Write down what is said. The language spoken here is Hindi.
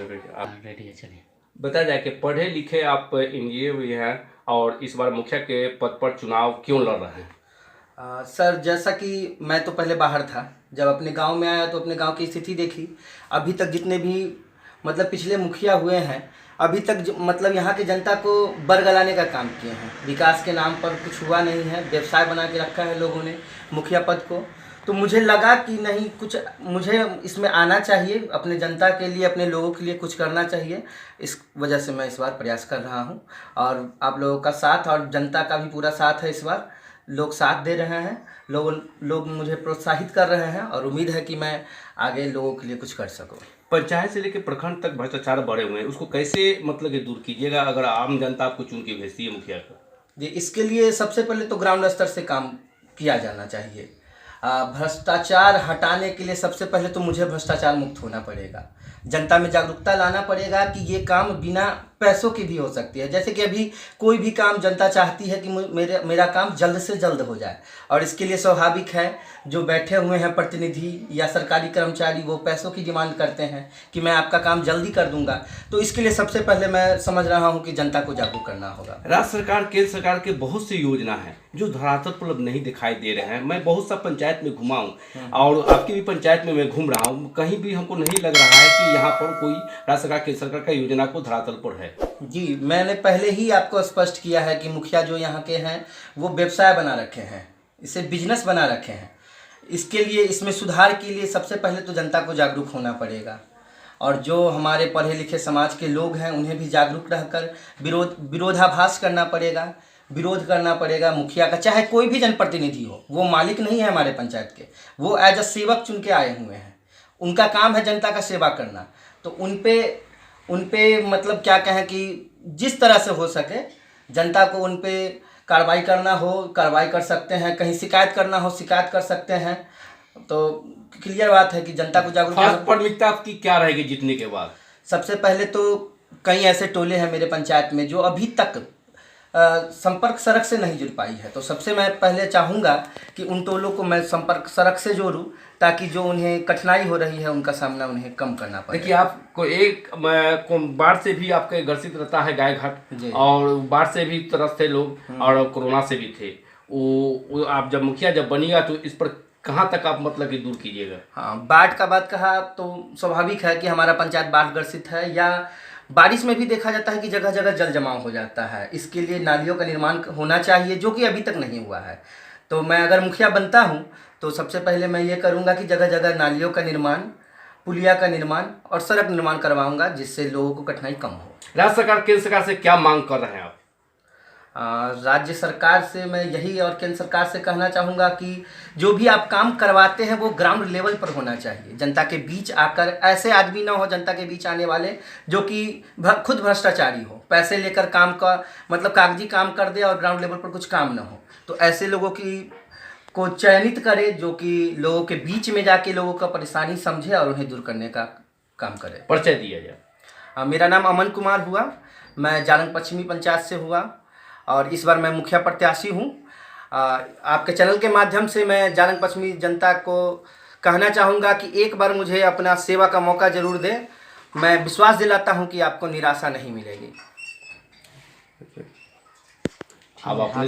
आप रेडी है, चलिए। बताया जाए कि पढ़े लिखे आप इंजीनियर भी हैं और इस बार मुखिया के पद पर चुनाव क्यों लड़ रहे हैं? सर, जैसा कि मैं तो पहले बाहर था, जब अपने गांव में आया तो अपने गांव की स्थिति देखी। अभी तक जितने भी मतलब पिछले मुखिया हुए हैं, अभी तक मतलब यहाँ की जनता को बरगलाने का काम किए हैं। विकास के नाम पर कुछ हुआ नहीं है, व्यवसाय बना के रखा है लोगों ने मुखिया पद को। तो मुझे लगा कि नहीं, कुछ मुझे इसमें आना चाहिए, अपने जनता के लिए, अपने लोगों के लिए कुछ करना चाहिए। इस वजह से मैं इस बार प्रयास कर रहा हूँ और आप लोगों का साथ और जनता का भी पूरा साथ है। इस बार लोग साथ दे रहे हैं, लोग मुझे प्रोत्साहित कर रहे हैं और उम्मीद है कि मैं आगे लोगों के लिए कुछ कर सकूं। पंचायत से लेकर प्रखंड तक भ्रष्टाचार बढ़े हुए हैं, उसको कैसे मतलब कि दूर कीजिएगा अगर आम जनता आपको चुन के भेजती है मुखिया को? जी, इसके लिए सबसे पहले तो ग्राउंड स्तर से काम किया जाना चाहिए। भ्रष्टाचार हटाने के लिए सबसे पहले तो मुझे भ्रष्टाचार मुक्त होना पड़ेगा। जनता में जागरूकता लाना पड़ेगा कि ये काम बिना पैसों की भी हो सकती है। जैसे कि अभी कोई भी काम जनता चाहती है कि मेरा काम जल्द से जल्द हो जाए, और इसके लिए स्वाभाविक है जो बैठे हुए हैं प्रतिनिधि या सरकारी कर्मचारी, वो पैसों की डिमांड करते हैं कि मैं आपका काम जल्दी कर दूंगा। तो इसके लिए सबसे पहले मैं समझ रहा हूँ कि जनता को जागरूक करना होगा। राज्य सरकार, केंद्र सरकार के बहुत सी योजना है जो धरातल पर अब नहीं दिखाई दे रहे हैं। मैं बहुत सा पंचायत में घुमा हूँ और आपकी भी पंचायत में मैं घूम रहा हूँ, कहीं भी हमको नहीं लग रहा है कि यहाँ पर कोई राज्य सरकार, केंद्र सरकार का योजना को धरातल पर है। जी, मैंने पहले ही आपको स्पष्ट किया है कि मुखिया जो यहाँ के हैं वो व्यवसाय बना रखे हैं, इसे बिजनेस बना रखे हैं। इसके लिए, इसमें सुधार के लिए सबसे पहले तो जनता को जागरूक होना पड़ेगा और जो हमारे पढ़े लिखे समाज के लोग हैं उन्हें भी जागरूक रहकर विरोधाभास करना पड़ेगा, विरोध करना पड़ेगा मुखिया का। चाहे कोई भी जनप्रतिनिधि हो, वो मालिक नहीं है हमारे पंचायत के, वो एज अ सेवक चुन के आए हुए हैं। उनका काम है जनता का सेवा करना। तो उन पे मतलब क्या कहें कि जिस तरह से हो सके जनता को उन पे कार्रवाई करना हो, कार्रवाई कर सकते हैं। कहीं शिकायत करना हो, शिकायत कर सकते हैं। तो क्लियर बात है कि जनता को जागरूक खास प्राथमिकता आपकी क्या रहेगी जीतने के बाद? सबसे पहले तो कई ऐसे टोले हैं मेरे पंचायत में जो अभी तक संपर्क सड़क से नहीं जुड़ पाई है। तो सबसे मैं पहले चाहूँगा कि उन टोलों को मैं संपर्क सड़क से जोड़ूं, ताकि जो उन्हें कठिनाई हो रही है उनका सामना उन्हें कम करना पड़े। देखिए, आपको एक बाढ़ से भी आपके ग्रसित रहता है गाय घाट, और बाढ़ से भी तरस थे लोग और कोरोना से भी थे। वो आप जब मुखिया जब बनिएगा तो इस पर कहाँ तक आप मतलब कि दूर कीजिएगा? हाँ, बाढ़ का बात कहा तो स्वाभाविक है कि हमारा पंचायत बाढ़ ग्रसित है, या बारिश में भी देखा जाता है कि जगह जगह जल जमाव हो जाता है। इसके लिए नालियों का निर्माण होना चाहिए, जो कि अभी तक नहीं हुआ है। तो मैं अगर मुखिया बनता हूं तो सबसे पहले मैं ये करूंगा कि जगह जगह नालियों का निर्माण, पुलिया का निर्माण और सड़क निर्माण करवाऊंगा, जिससे लोगों को कठिनाई कम हो। राज्य सरकार, केंद्र सरकार से क्या मांग कर रहे हैं आप? राज्य सरकार से मैं यही और केंद्र सरकार से कहना चाहूँगा कि जो भी आप काम करवाते हैं वो ग्राउंड लेवल पर होना चाहिए। जनता के बीच आकर, ऐसे आदमी ना हो जनता के बीच आने वाले जो कि खुद भ्रष्टाचारी हो, पैसे लेकर काम का मतलब कागजी काम कर दे और ग्राउंड लेवल पर कुछ काम ना हो। तो ऐसे लोगों को चयनित करे जो कि लोगों के बीच में जाके लोगों का परेशानी समझे और उन्हें दूर करने का काम करे। परिचय दिया जाए। मेरा नाम अमन कुमार हुआ, मैं जारंग पश्चिमी पंचायत से हुआ और इस बार मैं मुखिया प्रत्याशी हूँ। आपके चैनल के माध्यम से मैं जारंग पश्चिमी जनता को कहना चाहूँगा कि एक बार मुझे अपना सेवा का मौका ज़रूर दें। मैं विश्वास दिलाता हूँ कि आपको निराशा नहीं मिलेगी। अब